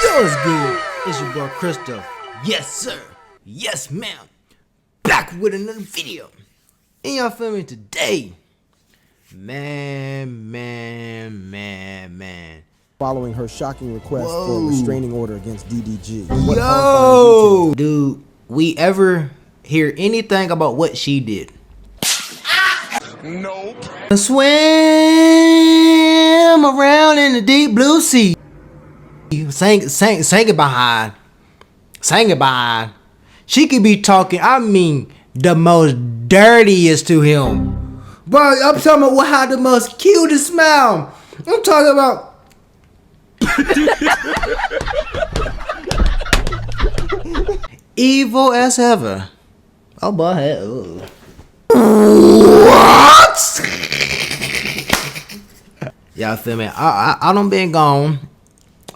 Yours good. It's your boy Cristo. Yes, sir. Yes, ma'am. Back with another video. And y'all feel me today? Man. Following her shocking request for a restraining order against DDG. Yo! Dude, we ever hear anything about what she did? Nope. Swim around in the deep blue sea. Sang it behind. She could be talking, I mean, the most dirtiest to him. Bro, I'm talking about how the most cutest smile. I'm talking about evil as ever. Oh boy. What? Y'all feel me? I don't been gone.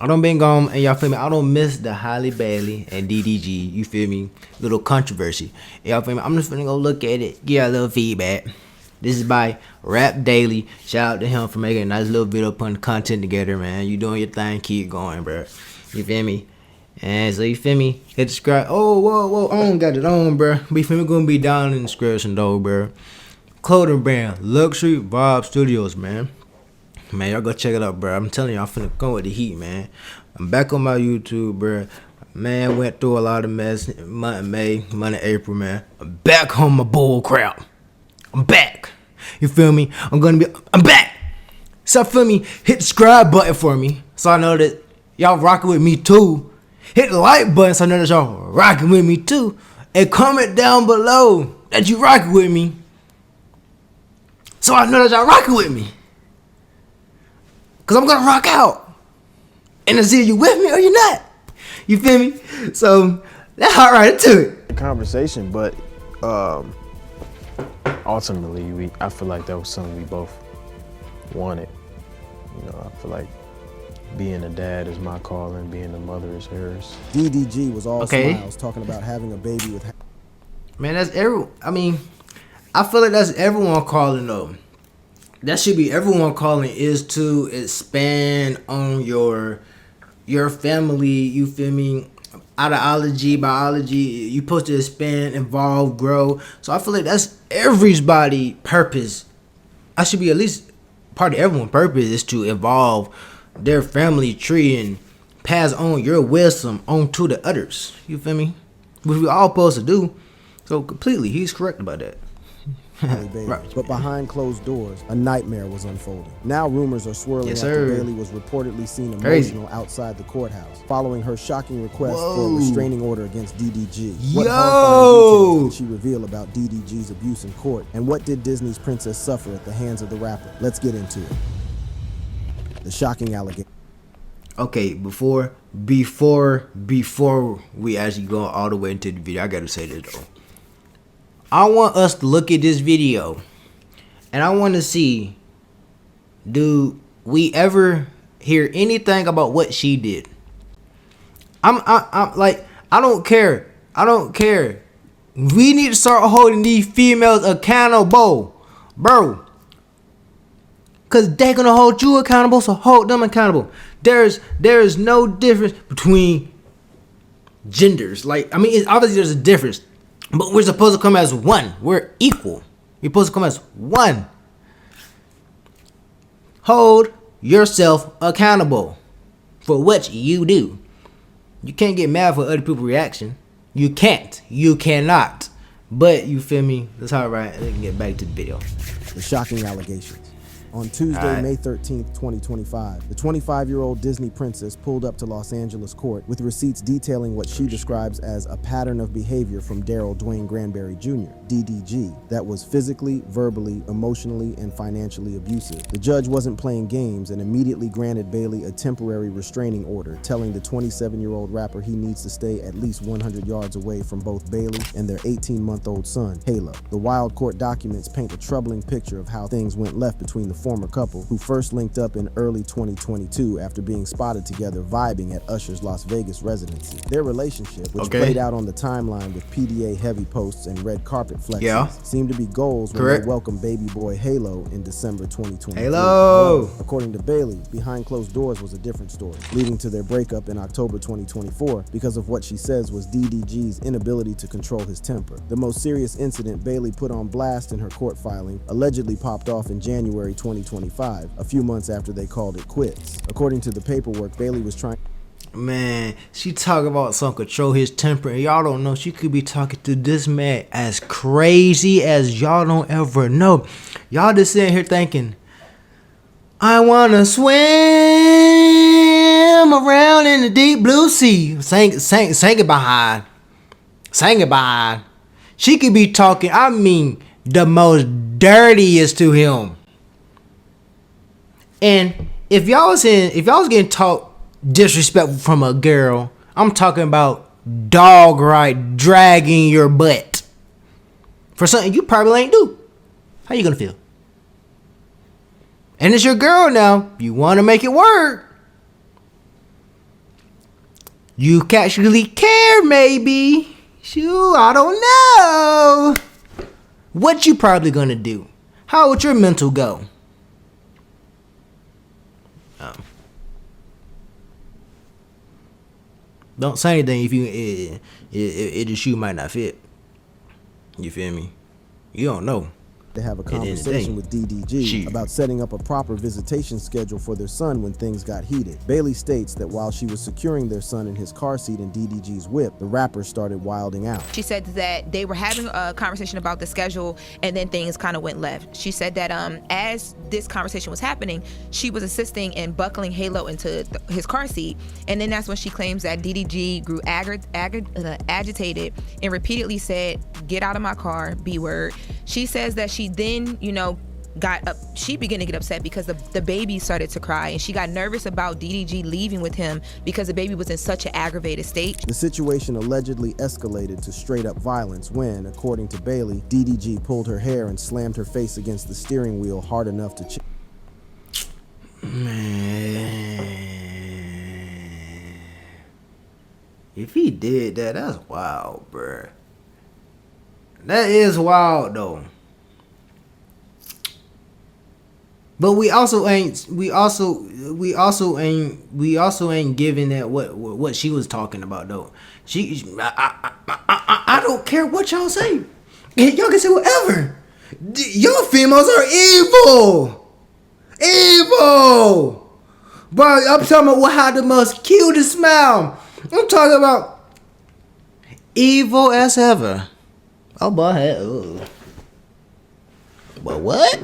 And y'all feel me? I don't miss the Halle Bailey and DDG. You feel me? Little controversy. Y'all feel me? I'm just finna go look at it, give y'all a little feedback. This is by Rap Daily. Shout out to him for making a nice little video, putting content together, man. You doing your thing, keep going, bro. You feel me? And so you feel me? Hit subscribe. Oh, whoa, I don't got it on, bro. But you feel me? Gonna be down in the description though, bro. Clothing brand, Luxury Vibe Studios, man. Man, y'all go check it out, bro. I'm telling you, I'm finna go with the heat, man. I'm back on my YouTube, bro. Man, went through a lot of mess. Month of May, month of April, man. I'm back on my bull crap. I'm back. You feel me? I'm back. So feel me? Hit the subscribe button for me, so I know that y'all rocking with me too. Hit the like button, so I know that y'all rocking with me too. And comment down below that you rocking with me, so I know that y'all rocking with me. Cause I'm gonna rock out, and it's either you with me or you're not. You feel me? So let's hop right into it. Conversation, but ultimately, I feel like that was something we both wanted. You know, I feel like being a dad is my calling, being a mother is hers. DDG was all smiles, talking about having a baby with. Man, that's I feel like that's everyone calling though. That should be everyone calling, is to expand on your family. You feel me? Ideology, biology. You supposed to expand, evolve, grow. So I feel like that's everybody's purpose. I should be at least part of everyone's purpose is to evolve their family tree and pass on your wisdom on to the others. You feel me? Which we all supposed to do. So completely, he's correct about that. Right. But behind closed doors, a nightmare was unfolding. Now rumors are swirling after Bailey was reportedly seen emotional outside the courthouse, following her shocking request for a restraining order against DDG. What horrifying details did she reveal about DDG's abuse in court, and what did Disney's princess suffer at the hands of the rapper? Let's get into it. The shocking allegation. Okay, before we actually go all the way into the video, I gotta say this though. I want us to look at this video, and I want to see, do we ever hear anything about what she did? I'm like, I don't care. We need to start holding these females accountable, bro. Cause they're gonna hold you accountable, so hold them accountable. There is no difference between genders. Like, I mean, obviously there's a difference. But we're supposed to come as one. We're equal. We're supposed to come as one. Hold yourself accountable for what you do. You can't get mad for other people's reaction. You can't. You cannot. But you feel me? That's all right. Let's get back to the video. The shocking allegations. On Tuesday, May 13th, 2025, the 25-year-old Disney princess pulled up to Los Angeles court with receipts detailing what she describes as a pattern of behavior from Daryl Dwayne Granberry Jr., DDG, that was physically, verbally, emotionally, and financially abusive. The judge wasn't playing games and immediately granted Bailey a temporary restraining order, telling the 27-year-old rapper he needs to stay at least 100 yards away from both Bailey and their 18-month-old son, Halle. The wild court documents paint a troubling picture of how things went left between the former couple who first linked up in early 2022 after being spotted together vibing at Usher's Las Vegas residency. Their relationship, which played out on the timeline with PDA heavy posts and red carpet flexes, seemed to be goals when they welcomed baby boy Halo in December 2023. However, according to Bailey, behind closed doors was a different story, leading to their breakup in October 2024 because of what she says was DDG's inability to control his temper. The most serious incident Bailey put on blast in her court filing allegedly popped off in January 2025, a few months after they called it quits. According to the paperwork, Bailey was trying... Man, she talk about some control his temper, and y'all don't know she could be talking to this man as crazy as y'all don't ever know. Y'all just sitting here thinking, I wanna swim around in the deep blue sea. Sang it behind. Sang it behind. She could be talking, I mean, the most dirtiest to him. And if y'all was getting taught disrespectful from a girl, I'm talking about dog right dragging your butt for something you probably ain't do. How you gonna feel? And it's your girl now. You want to make it work. You actually care, maybe. Shoot, I don't know. What you probably gonna do? How would your mental go? Don't say anything if the shoe might not fit. You feel me? You don't know. To have a conversation with DDG about setting up a proper visitation schedule for their son when things got heated. Bailey states that while she was securing their son in his car seat in DDG's whip, the rapper started wilding out. She said that they were having a conversation about the schedule, and then things kind of went left. She said that as this conversation was happening, she was assisting in buckling Halo into his car seat, and then that's when she claims that DDG grew agitated and repeatedly said, "Get out of my car, B-word." She says that she then, she began to get upset because the baby started to cry, and she got nervous about DDG leaving with him because the baby was in such an aggravated state. The situation allegedly escalated to straight up violence when, according to Bailey, DDG pulled her hair and slammed her face against the steering wheel hard enough to Man, if he did that, that's wild, bruh. That is wild though. But we also ain't giving that what she was talking about though. I don't care what y'all say. Y'all can say whatever. Y'all females are evil. Evil. Bro, I'm talking about what had the most cutest smile. I'm talking about evil as ever. Oh boy. But what?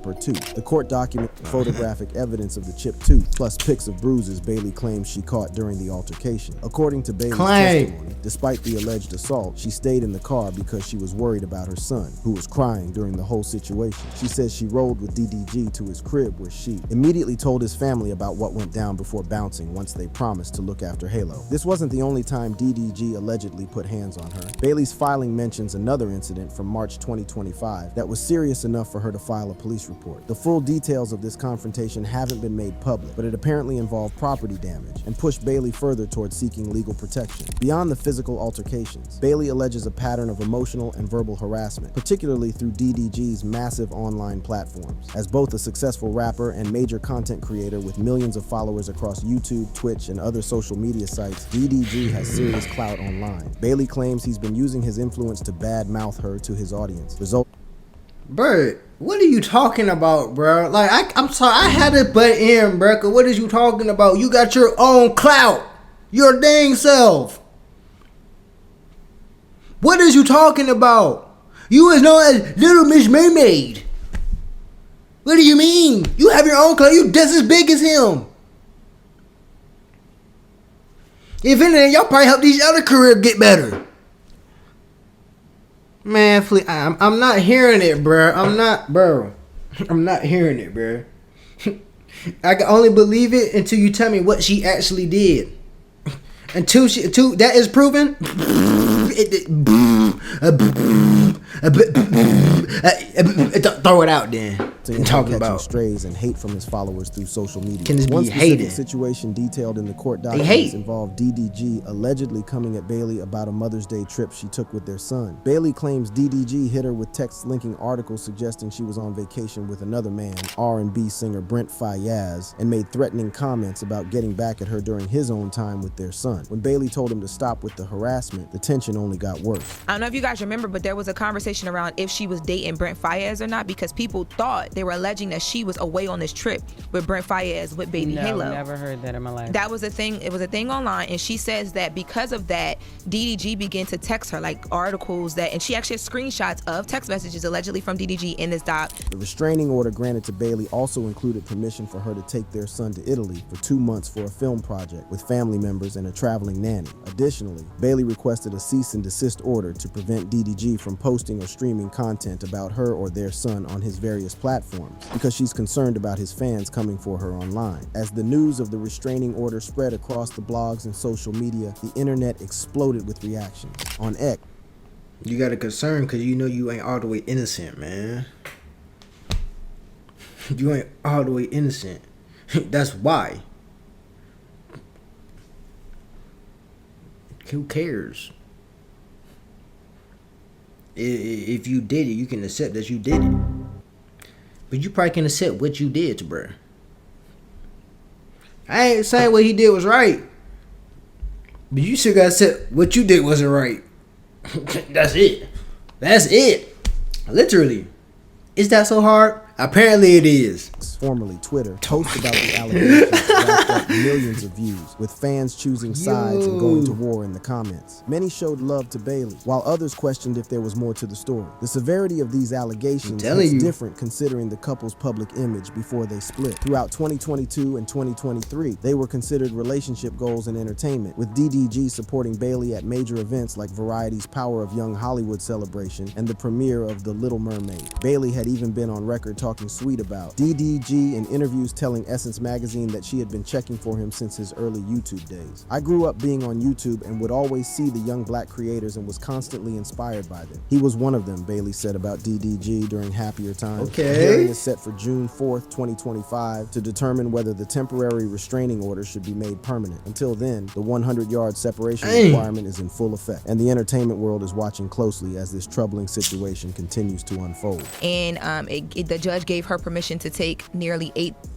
The court document photographic evidence of the chipped tooth, plus pics of bruises Bailey claims she caught during the altercation. According to Bailey's testimony, despite the alleged assault, she stayed in the car because she was worried about her son, who was crying during the whole situation. She says she rode with DDG to his crib where she immediately told his family about what went down before bouncing once they promised to look after Halo. This wasn't the only time DDG allegedly put hands on her. Bailey's filing mentions another incident from March 2025 that was serious enough for her to file a police report. The full details of this confrontation haven't been made public, but it apparently involved property damage and pushed Bailey further towards seeking legal protection. Beyond the physical altercations, Bailey alleges a pattern of emotional and verbal harassment, particularly through DDG's massive online platforms. As both a successful rapper and major content creator with millions of followers across YouTube, Twitch, and other social media sites, DDG has serious clout online. Bailey claims he's been using his influence to badmouth her to his audience. Bro, what are you talking about, bro? Like, I'm sorry, I had to butt in, bro. Cause what is you talking about? You got your own clout. Your dang self. What is you talking about? You is known as Little Miss Mermaid. What do you mean? You have your own clout. You just as big as him. If anything, y'all probably help these other careers get better. Man, please, I'm not hearing it, bro. I'm not hearing it, bro. I can only believe it until you tell me what she actually did. Until that is proven. Throw it out then. resulting in him catching strays and hate from his followers through social media. Can this be One specific hated? situation detailed in the court documents involved DDG allegedly coming at Bailey about a Mother's Day trip she took with their son. Bailey claims DDG hit her with texts linking articles suggesting she was on vacation with another man, R&B singer Brent Faiyaz, and made threatening comments about getting back at her during his own time with their son. When Bailey told him to stop with the harassment, the tension only got worse. I don't know if you guys remember, but there was a conversation around if she was dating Brent Faiyaz or not, because people thought they were alleging that she was away on this trip with Brent Faiyaz with baby Halo. Never heard that in my life. That was a thing. It was a thing online, and she says that because of that, DDG began to text her like articles and she actually has screenshots of text messages allegedly from DDG in this doc. The restraining order granted to Bailey also included permission for her to take their son to Italy for 2 months for a film project with family members and a traveling nanny. Additionally, Bailey requested a cease and desist order to prevent DDG from posting or streaming content about her or their son on his various platforms because she's concerned about his fans coming for her online. As the news of the restraining order spread across the blogs and social media, the internet exploded with reactions. On X, you got a concern because you know you ain't all the way innocent, man. You ain't all the way innocent. That's why. Who cares? If you did it, you can accept that you did it. But you probably can accept what you did, bruh. I ain't saying what he did was right. But you still gotta accept what you did wasn't right. That's it. That's it. Literally. Is that so hard? Apparently it is. Formerly Twitter, posts about the allegations racked up millions of views, with fans choosing sides and going to war in the comments. Many showed love to Bailey, while others questioned if there was more to the story. The severity of these allegations is different considering the couple's public image before they split. Throughout 2022 and 2023, they were considered relationship goals in entertainment, with DDG supporting Bailey at major events like Variety's Power of Young Hollywood celebration and the premiere of The Little Mermaid. Bailey had even been on record talking sweet about DDG in interviews, telling Essence magazine that she had been checking for him since his early YouTube days. I grew up being on YouTube and would always see the young black creators and was constantly inspired by them. He was one of them, Bailey said about DDG during Happier Times. The hearing is set for June 4th, 2025 to determine whether the temporary restraining order should be made permanent. Until then, the 100-yard separation requirement is in full effect, and the entertainment world is watching closely as this troubling situation continues to unfold. And the judge gave her permission to take nearly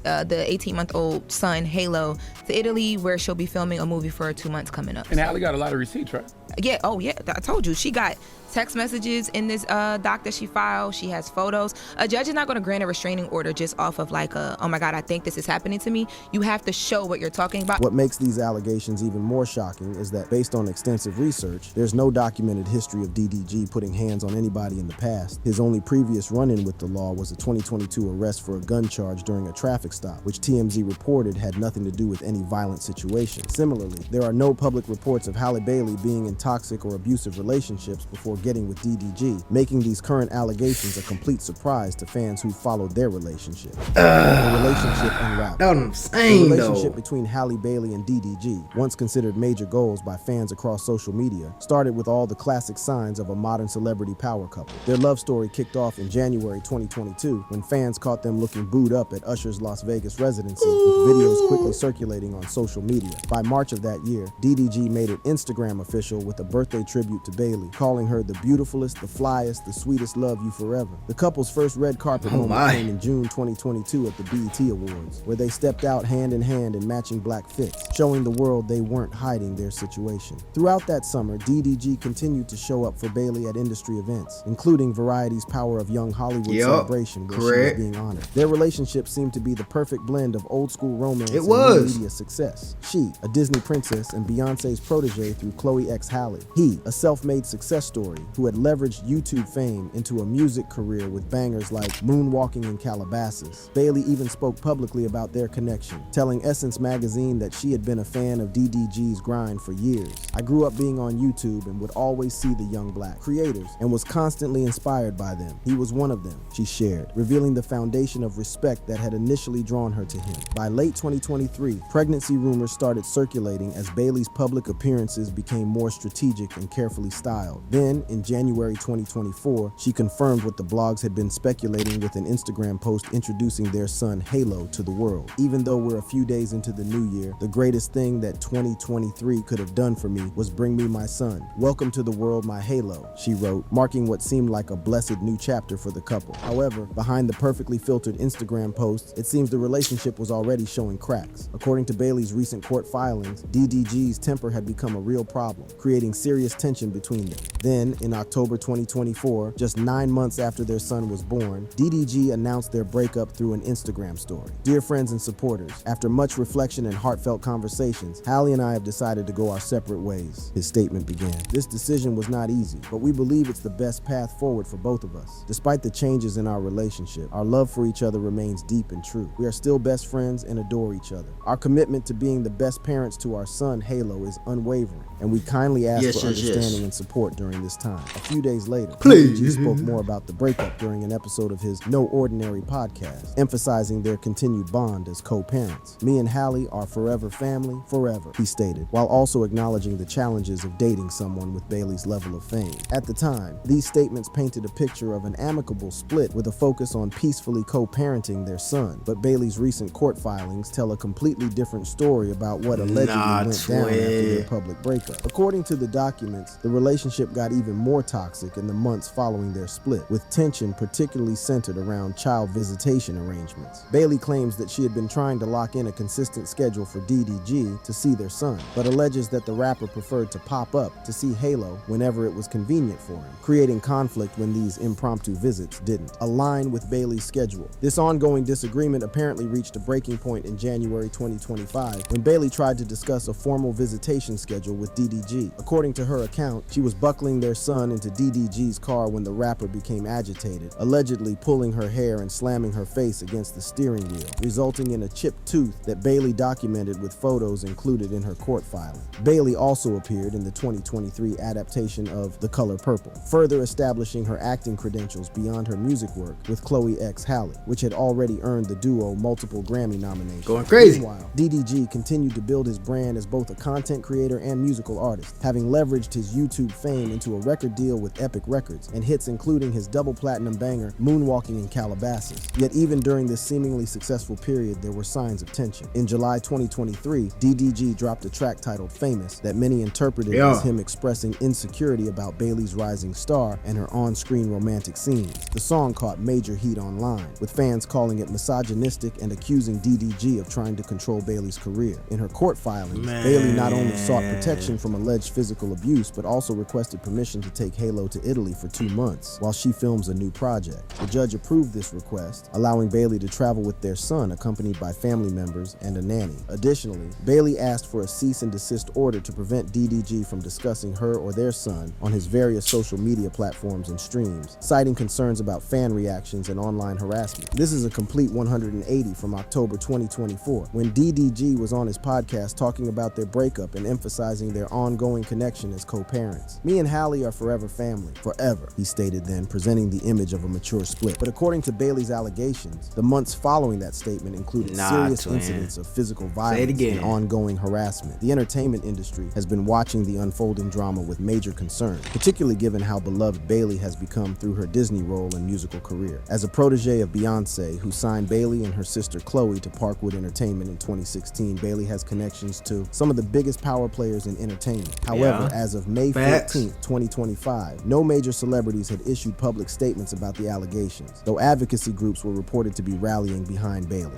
the 18-month-old son, Halo, to Italy, where she'll be filming a movie for 2 months coming up. And Halle got a lot of receipts, right? Yeah, oh yeah, I told you. She got text messages in this doc that she filed. She has photos. A judge is not going to grant a restraining order just off of like oh my God, I think this is happening to me. You have to show what you're talking about. What makes these allegations even more shocking is that based on extensive research, there's no documented history of DDG putting hands on anybody in the past. His only previous run-in with the law was a 2022 arrest for a gun charge during a traffic stop, which TMZ reported had nothing to do with any violent situation. Similarly, there are no public reports of Halle Bailey being in toxic or abusive relationships before getting with DDG, making these current allegations a complete surprise to fans who followed their relationship. The relationship unraveled. That's what I'm saying, The relationship between Halle Bailey and DDG, once considered major goals by fans across social media, started with all the classic signs of a modern celebrity power couple. Their love story kicked off in January 2022 when fans caught them looking booed up at Usher's Las Vegas residency, with videos quickly circulating on social media. By March of that year, DDG made it Instagram official with a birthday tribute to Bailey, calling her the beautifulest, the flyest, the sweetest, love you forever. The couple's first red carpet moment came in June 2022 at the BET Awards, where they stepped out hand in hand in matching black fits, showing the world they weren't hiding their situation. Throughout that summer, DDG continued to show up for Bailey at industry events, including Variety's Power of Young Hollywood celebration, where she was being honored. Their relationship seemed to be the perfect blend of old school romance and new media success. She, a Disney princess and Beyonce's protege through Chloe X Halle. He, a self-made success story who had leveraged YouTube fame into a music career with bangers like Moonwalking in Calabasas. Bailey even spoke publicly about their connection, telling Essence magazine that she had been a fan of DDG's grind for years. I grew up being on YouTube and would always see the young black creators and was constantly inspired by them. He was one of them, she shared, revealing revealing the foundation of respect that had initially drawn her to him. By late 2023, pregnancy rumors started circulating as Bailey's public appearances became more strategic and carefully styled. Then, in January 2024, she confirmed what the blogs had been speculating with an Instagram post introducing their son Halo to the world. Even though we're a few days into the new year, the greatest thing that 2023 could have done for me was bring me my son. Welcome to the world, my Halo, she wrote, marking what seemed like a blessed new chapter for the couple. However, behind the perfectly filtered Instagram posts, it seems the relationship was already showing cracks. According to Bailey's recent court filings, DDG's temper had become a real problem, creating serious tension between them. Then, in October 2024, just 9 months after their son was born, DDG announced their breakup through an Instagram story. Dear friends and supporters, after much reflection and heartfelt conversations, Halle and I have decided to go our separate ways, his statement began. This decision was not easy, but we believe it's the best path forward for both of us. Despite the changes in our relationship, our love for each other remains deep and true. We are still best friends and adore each other. Our commitment to being the best parents to our son, Halo, is unwavering, and we kindly ask for understanding and support during this time. A few days later, DDG spoke more about the breakup during an episode of his No Ordinary podcast, emphasizing their continued bond as co-parents. Me and Halle are forever family, forever, he stated, while also acknowledging the challenges of dating someone with Bailey's level of fame. At the time, these statements painted a picture of an amicable split with a focus on peacefully co-parenting their son, but Bailey's recent court filings tell a completely different story about what allegedly went down after their public breakup. According to the documents, the relationship got even more toxic in the months following their split, with tension particularly centered around child visitation arrangements. Bailey claims that she had been trying to lock in a consistent schedule for DDG to see their son, but alleges that the rapper preferred to pop up to see Halo whenever it was convenient for him, creating conflict when these impromptu visits didn't align with Bailey's schedule. This ongoing disagreement apparently reached a breaking point in January 2025 when Bailey tried to discuss a formal visitation schedule with DDG. According to her account, she was buckling their son into DDG's car when the rapper became agitated, allegedly pulling her hair and slamming her face against the steering wheel, resulting in a chipped tooth that Bailey documented with photos included in her court filing. Bailey also appeared in the 2023 adaptation of The Color Purple, further establishing her acting credentials beyond her music work with Chloe X Halle, which had already earned the duo multiple Grammy nominations. Going crazy. Meanwhile, DDG continued to build his brand as both a content creator and musical artist, having leveraged his YouTube fame into a record deal with Epic Records and hits including his double platinum banger Moonwalking in Calabasas. Yet even during this seemingly successful period, there were signs of tension. In July 2023, DDG dropped a track titled Famous that many interpreted as him expressing insecurity about Bailey's rising star and her on-screen romantic scenes. The song caught major heat online, with fans calling it misogynistic and accusing DDG of trying to control Bailey's career. In her court filings, Bailey not only sought protection from alleged physical abuse, but also requested permission to take Halo to Italy for 2 months while she films a new project. The judge approved this request, allowing Bailey to travel with their son accompanied by family members and a nanny. Additionally, Bailey asked for a cease and desist order to prevent DDG from discussing her or their son on his various social media platforms and streams, citing concerns about fan reactions and online harassment. This is a complete 180 from October 2024, when DDG was on his podcast talking about their breakup and emphasizing their ongoing connection as co-parents. Me and Halle are forever family, forever, he stated then, presenting the image of a mature split. But according to Bailey's allegations, the months following that statement included serious incidents of physical violence and ongoing harassment. The entertainment industry has been watching the unfolding drama with major concern, particularly given how beloved Bailey has become through her Disney role and musical career. As a protege of Beyonce, who signed Bailey and her sister Chloe to Parkwood Entertainment in 2016, Bailey has connections to some of the biggest power players in entertainment. However, as of May 14th, 2025, no major celebrities had issued public statements about the allegations, though advocacy groups were reported to be rallying behind Bailey.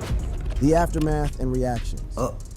The aftermath and reactions.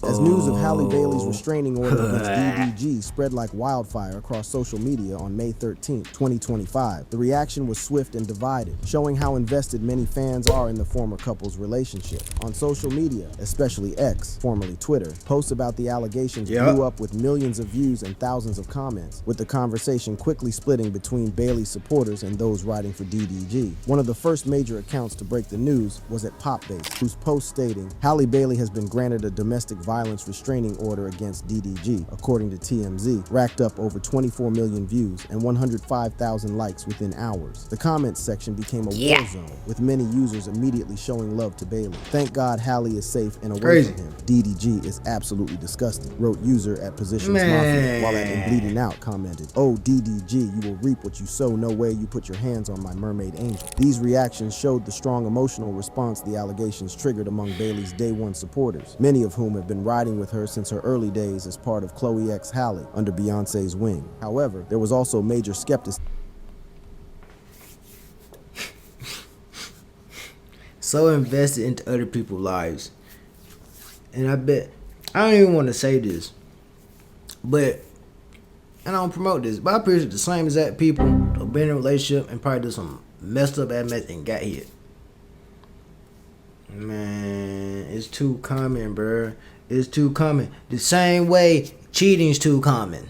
As news of Halle Bailey's restraining order against DDG spread like wildfire across social media on May 13, 2025, the reaction was swift and divided, showing how invested many fans are in the former couple's relationship. On social media, especially X, formerly Twitter, posts about the allegations blew up with millions of views and thousands of comments, with the conversation quickly splitting between Bailey's supporters and those writing for DDG. One of the first major accounts to break the news was at Popbase, whose post stating, Halle Bailey has been granted a domestic violence restraining order against DDG, according to TMZ, racked up over 24 million views and 105,000 likes within hours. The comments section became a war zone, with many users immediately showing love to Bailey. Thank God Halle is safe and away from him. DDG is absolutely disgusting, wrote user at Positions Mafia, while at Bleeding Out commented, "Oh DDG, you will reap what you sow, no way you put your hands on my mermaid angel." These reactions showed the strong emotional response the allegations triggered among Bailey's day one supporters, many of whom have been riding with her since her early days as part of Chloe X Halle under Beyonce's wing. However, there was also major skepticism. So invested into other people's lives. And I don't even want to say this, but, and I don't promote this, but I appreciate the same exact people who've been in a relationship and probably did some messed up ass mess and got hit. Man, it's too common, bruh. It's too common. The same way cheating's too common.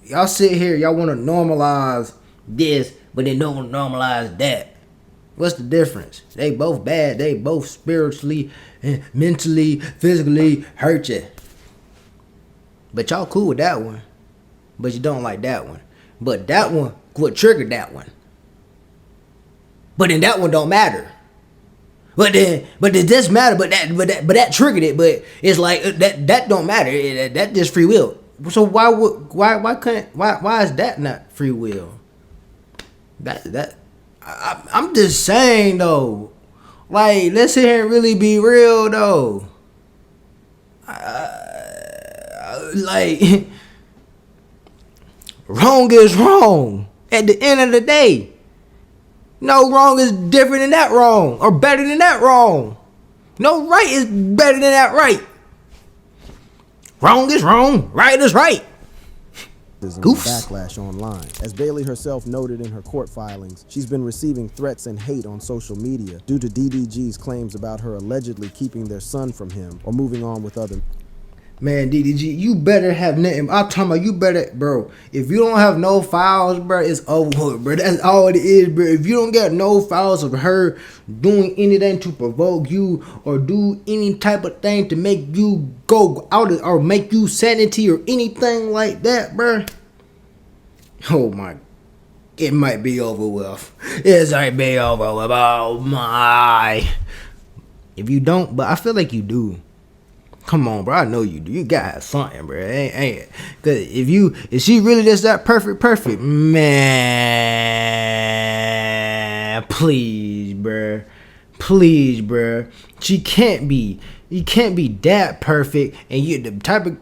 Y'all sit here, y'all want to normalize this, but they don't normalize that. What's the difference? They both bad. They both spiritually, and mentally, physically hurt you. But y'all cool with that one. But you don't like that one. But that one would trigger that one. But then that one don't matter. But it does matter. But that triggered it. But it's like that don't matter. That just free will. So why is that not free will? I'm just saying though. Like, let's sit here and really be real though. Like, wrong is wrong. At the end of the day, no wrong is different than that wrong, or better than that wrong. No right is better than that right. Wrong is wrong. Right is right. Goofs. Backlash online. As Bailey herself noted in her court filings, she's been receiving threats and hate on social media due to DDG's claims about her allegedly keeping their son from him or moving on with other. Man, DDG, you better have nothing. I'm talking about you better, bro. If you don't have no files, bro, it's over, bro. That's all it is, bro. If you don't get no files of her doing anything to provoke you or do any type of thing to make you go out or make you sanity or anything like that, bro. Oh my, it might be over with. It might be over with. Oh my. If you don't, but I feel like you do. Come on, bro. I know you do. You gotta have something, bro. Ain't. Cause if she really just that perfect, man, please, bro. Please, bro. She can't be. You can't be that perfect, and you the type of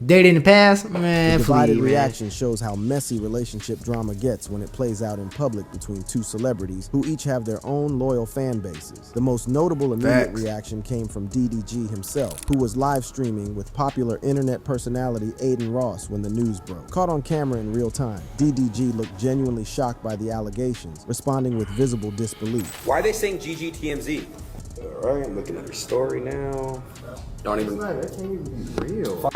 date in the past, man. The divided please, reaction man. shows how messy relationship drama gets when it plays out in public between two celebrities who each have their own loyal fan bases. The most notable immediate reaction came from DDG himself, who was live streaming with popular internet personality Aiden Ross when the news broke. Caught on camera in real time, DDG looked genuinely shocked by the allegations, responding with visible disbelief. Why are they saying GGTMZ? All right, I'm looking at her story now. Don't even. That can't even be real.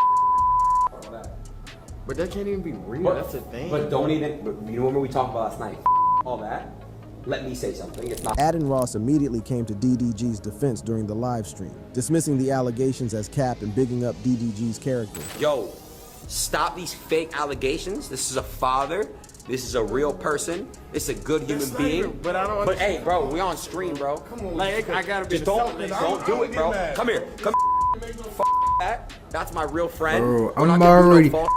But that can't even be real. That's the thing. But don't even. But you remember we talked about last night? All that. Let me say something. It's not. Aiden Ross immediately came to DDG's defense during the live stream, dismissing the allegations as cap and bigging up DDG's character. Yo, stop these fake allegations. This is a father. This is a real person. It's a good human being. But I don't. But hey, bro, we on stream, bro. Come on, like I gotta be. Just don't do it, bro. Come here. Come. That. That's my real friend. Bro, I'm already, bro.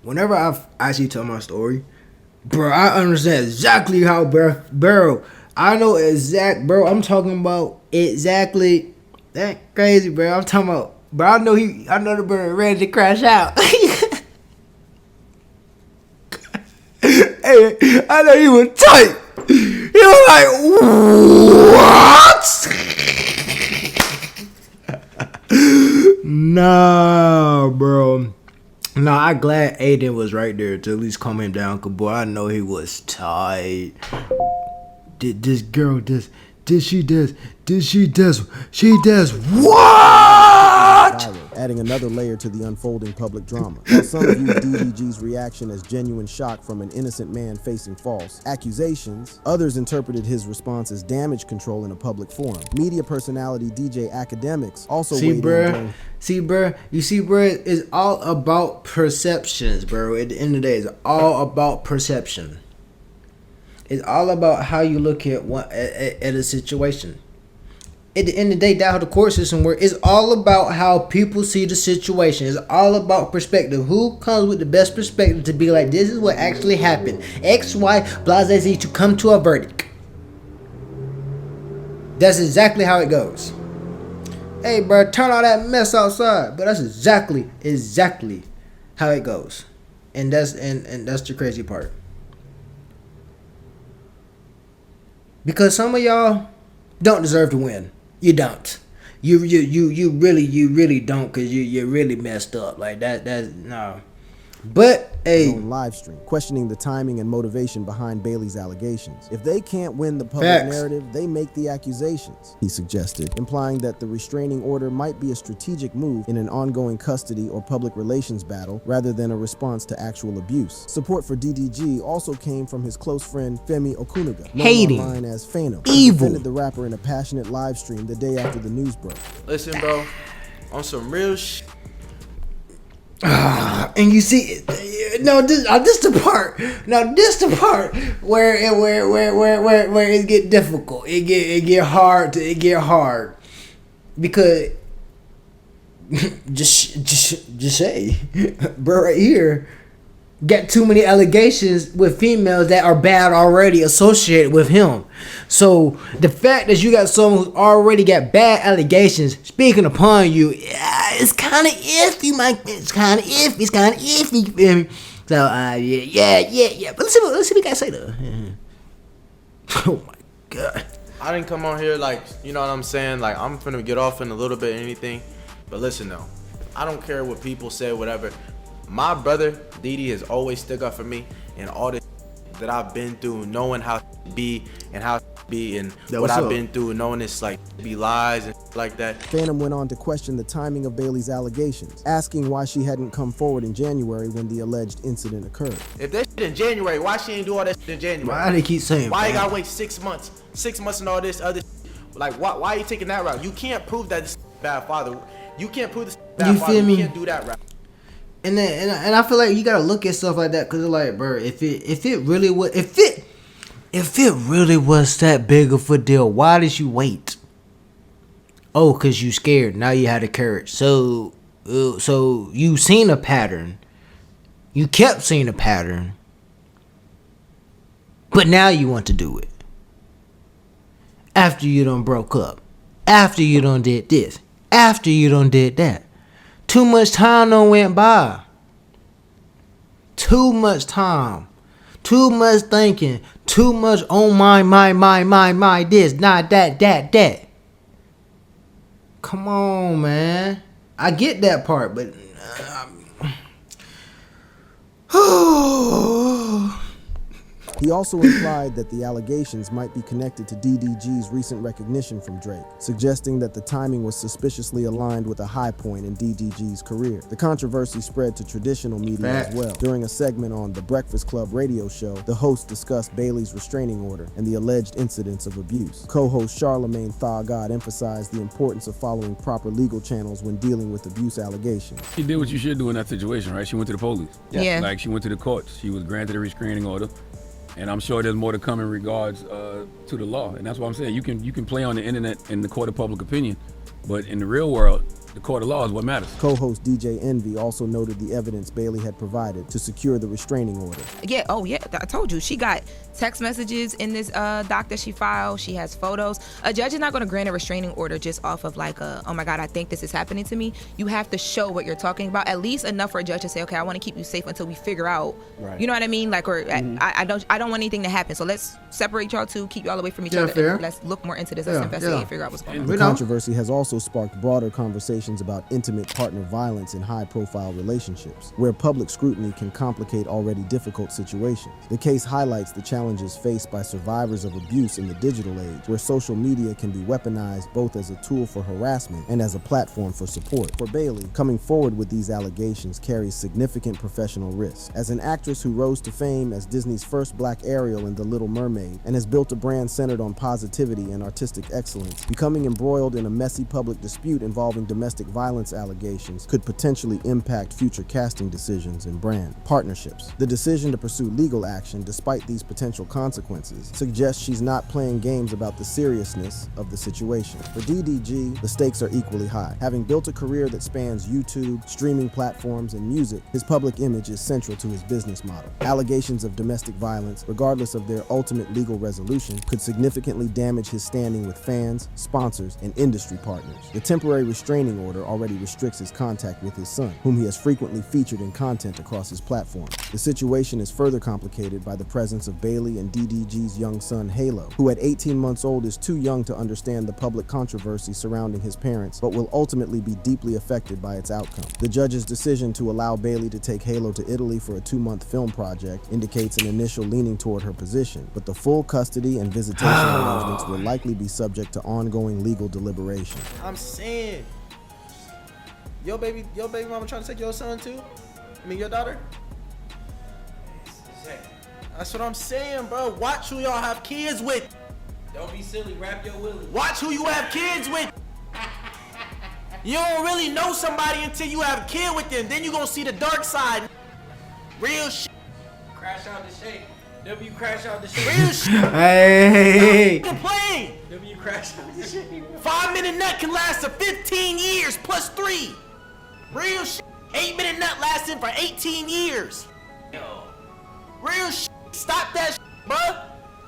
Whenever I actually tell my story, bro, I understand exactly how, bro. I know exact, bro. I'm talking about exactly that crazy, bro. I'm talking about, bro. I know the bro ready to crash out. Hey, I know he was tight. He was like, what? Nah, bro. Nah, I'm glad Aiden was right there to at least calm him down. Cause boy, I know he was tight. Did this girl she does what? viral, adding another layer to the unfolding public drama. While some viewed DDG's reaction as genuine shock from an innocent man facing false accusations, others interpreted his response as damage control in a public forum. Media personality DJ Academics also weighed in during... You see, bruh, it's all about perceptions, bro. At the end of the day, it's all about perception. It's all about how you look at a situation. At the end of the day, that's how the court system works. It's all about how people see the situation. It's all about perspective. Who comes with the best perspective to be like, this is what actually happened. X, Y, blah, Z, Z, to come to a verdict. That's exactly how it goes. Hey, bro, turn all that mess outside. But that's exactly how it goes. And that's the crazy part. Because some of y'all don't deserve to win. You don't. You really don't, because you really messed up. Like that's no. But on live stream, questioning the timing and motivation behind Bailey's allegations. If they can't win the public narrative, they make the accusations, he suggested, implying that the restraining order might be a strategic move in an ongoing custody or public relations battle rather than a response to actual abuse. Support for DDG also came from his close friend Femi Okunuga, known online as Phantom, who defended the rapper in a passionate live stream the day after the news broke. Listen, bro, on some real shit. And you see, this the part where it get difficult. It get hard because just say, bro, right here got too many allegations with females that are bad already associated with him. So the fact that you got someone who's already got bad allegations speaking upon you, it's kind of iffy, man. It's kind of iffy. You feel me? So yeah. But let's see what we gotta say though. Oh my god. I didn't come on here like, you know what I'm saying? Like, I'm finna get off in a little bit, anything. But listen though, I don't care what people say, whatever. My brother, Didi, has always stuck up for me and all this that I've been through, knowing how to be and how to be and what I've been through, knowing it's like be lies and like that. Phantom went on to question the timing of Bailey's allegations, asking why she hadn't come forward in January when the alleged incident occurred. If that shit in January, why she ain't do all that shit in January? Why they keep saying? Why you gotta wait 6 months? 6 months and all this other like why are you taking that route? You can't prove that this is a bad father. You can't prove this is a bad father. You can't do that route. And I feel like you gotta look at stuff like that, cause it's like, bro, if it really was that big of a deal, why did you wait? Oh, cause you scared. Now you had the courage. So you seen a pattern. You kept seeing a pattern, but now you want to do it. After you done broke up, after you done did this, after you done did that. Too much time done went by. Too much time. Too much thinking. Too much on my this, not that. Come on, man. I get that part, but He also implied that the allegations might be connected to DDG's recent recognition from Drake, suggesting that the timing was suspiciously aligned with a high point in DDG's career. The controversy spread to traditional media as well. During a segment on The Breakfast Club radio show, the host discussed Bailey's restraining order and the alleged incidents of abuse. Co-host Charlamagne Tha God emphasized the importance of following proper legal channels when dealing with abuse allegations. She did what you should do in that situation, right? She went to the police. Yeah. Like, she went to the courts. She was granted a restraining order. And I'm sure there's more to come in regards to the law. And that's what I'm saying. You can play on the internet in the court of public opinion, but in the real world, the court of law is what matters. Co-host DJ Envy also noted the evidence Bailey had provided to secure the restraining order. Yeah, I told you. She got text messages in this doc that she filed. She has photos. A judge is not going to grant a restraining order just off of like, oh my God, I think this is happening to me. You have to show what you're talking about, at least enough for a judge to say, okay, I want to keep you safe until we figure out, you know what I mean? Like, or I don't want anything to happen. So let's separate y'all two, keep y'all away from each other. Fair. Let's look more into this. Let's investigate and figure out what's going on. The controversy has also sparked broader conversation allegations about intimate partner violence in high-profile relationships, where public scrutiny can complicate already difficult situations. The case highlights the challenges faced by survivors of abuse in the digital age, where social media can be weaponized both as a tool for harassment and as a platform for support. For Bailey, coming forward with these allegations carries significant professional risk. As an actress who rose to fame as Disney's first Black Ariel in The Little Mermaid and has built a brand centered on positivity and artistic excellence, becoming embroiled in a messy public dispute involving domestic violence allegations could potentially impact future casting decisions and brand partnerships. The decision to pursue legal action despite these potential consequences suggests she's not playing games about the seriousness of the situation. For DDG, the stakes are equally high. Having built a career that spans YouTube, streaming platforms, and music, his public image is central to his business model. Allegations of domestic violence, regardless of their ultimate legal resolution, could significantly damage his standing with fans, sponsors, and industry partners. The temporary restraining order already restricts his contact with his son, whom he has frequently featured in content across his platform. The situation is further complicated by the presence of Bailey and DDG's young son, Halo, who at 18 months old is too young to understand the public controversy surrounding his parents, but will ultimately be deeply affected by its outcome. The judge's decision to allow Bailey to take Halo to Italy for a 2-month film project indicates an initial leaning toward her position, but the full custody and visitation arrangements will likely be subject to ongoing legal deliberation. I'm saying, your baby mama trying to take your son too? I mean, your daughter? That's what I'm saying, bro. Watch who y'all have kids with. Don't be silly, wrap your willy. Watch who you have kids with. You don't really know somebody until you have a kid with them. Then you gonna see the dark side. Real shit. Crash out the shake. W crash out the shake. Real shit. Hey. Complain. W crash out the shake. 5-minute nut can last for 15 years plus 3. Real shit. 8-minute nut lasting for 18 years. Real shit. Stop that shit, bruh.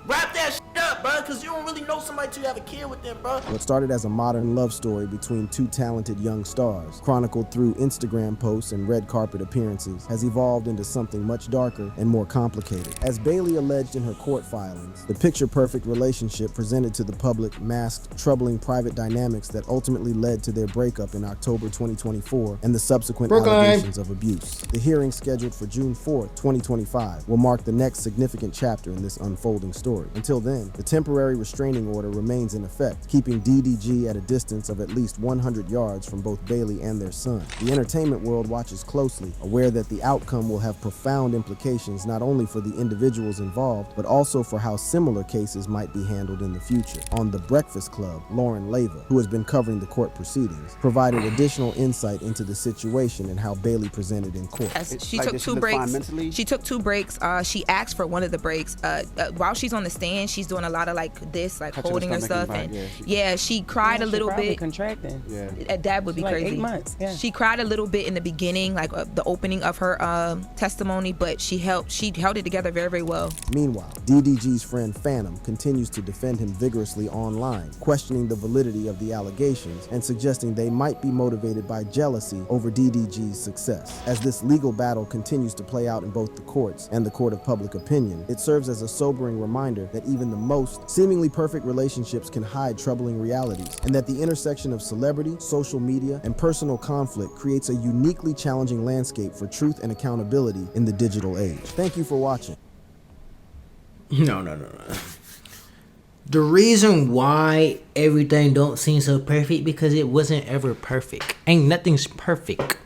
Wrap that shit up, bruh, because you don't really know somebody till you have a kid with them, bruh. What started as a modern love story between two talented young stars, chronicled through Instagram posts and red carpet appearances, has evolved into something much darker and more complicated. As Bailey alleged in her court filings, the picture-perfect relationship presented to the public masked troubling private dynamics that ultimately led to their breakup in October 2024 and the subsequent allegations of abuse. The hearing, scheduled for June 4th, 2025, will mark the next significant chapter in this unfolding story. Until then, the temporary restraining order remains in effect, keeping DDG at a distance of at least 100 yards from both Bailey and their son. The entertainment world watches closely, aware that the outcome will have profound implications not only for the individuals involved, but also for how similar cases might be handled in the future. On The Breakfast Club, Lauren Leyva, who has been covering the court proceedings, provided additional insight into the situation and how Bailey presented in court. She took 2 breaks. She took 2 breaks. She asked for one of the breaks. While she's on the stand, she's doing a lot of like this, like holding her stuff, and she cried a little bit. Contracting. That would be like crazy. 8 months. Yeah. She cried a little bit in the beginning, like the opening of her testimony, but she held it together very, very well. Meanwhile, DDG's friend Phantom continues to defend him vigorously online, questioning the validity of the allegations and suggesting they might be motivated by jealousy over DDG's success. As this legal battle continues to play out in both the courts and the court of public opinion, it serves as a sobering reminder that even the most seemingly perfect relationships can hide troubling realities, and that the intersection of celebrity, social media, and personal conflict creates a uniquely challenging landscape for truth and accountability in the digital age. Thank you for watching. No. The reason why everything don't seem so perfect because it wasn't ever perfect. Ain't nothing's perfect.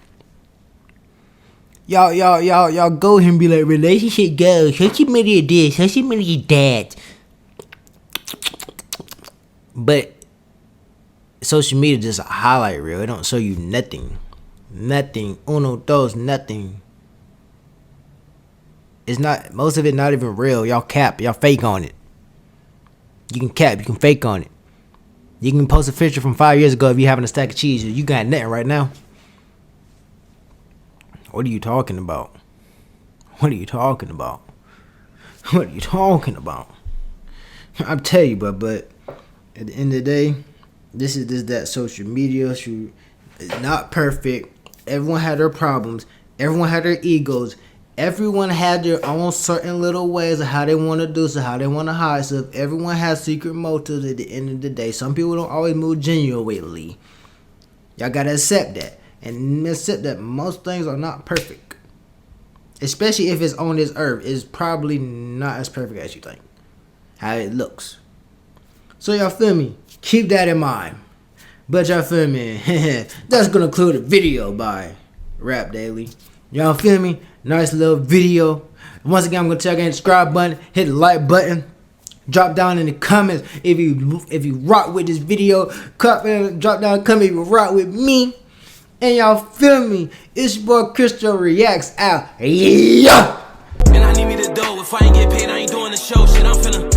Y'all go here and be like, relationship goals, social media this, social media that. But social media just a highlight reel. It don't show you nothing. Nothing. Uno, dos, nothing. It's not, most of it not even real. Y'all cap, y'all fake on it. You can cap, you can fake on it. You can post a picture from 5 years ago if you having a stack of cheese. You got nothing right now. What are you talking about? What are you talking about? What are you talking about? I'll tell you, but at the end of the day, this is that social media. It's not perfect. Everyone had their problems. Everyone had their egos. Everyone had their own certain little ways of how they want to do stuff, how they want to hide stuff. Everyone has secret motives at the end of the day. Some people don't always move genuinely. Y'all gotta accept that. And accept that most things are not perfect. Especially if it's on this earth. It's probably not as perfect as you think. How it looks. So y'all feel me? Keep that in mind. But y'all feel me? That's gonna conclude the video by Rap Daily. Y'all feel me? Nice little video. Once again, I'm gonna check in the subscribe button, hit the like button, drop down in the comments if you rock with this video. Drop down in the comment if you rock with me. And y'all feel me? It's your boy CristoReacts out. Yeah. And I need me the dough. If I ain't get paid, I ain't doing the show. Shit, I'm finna.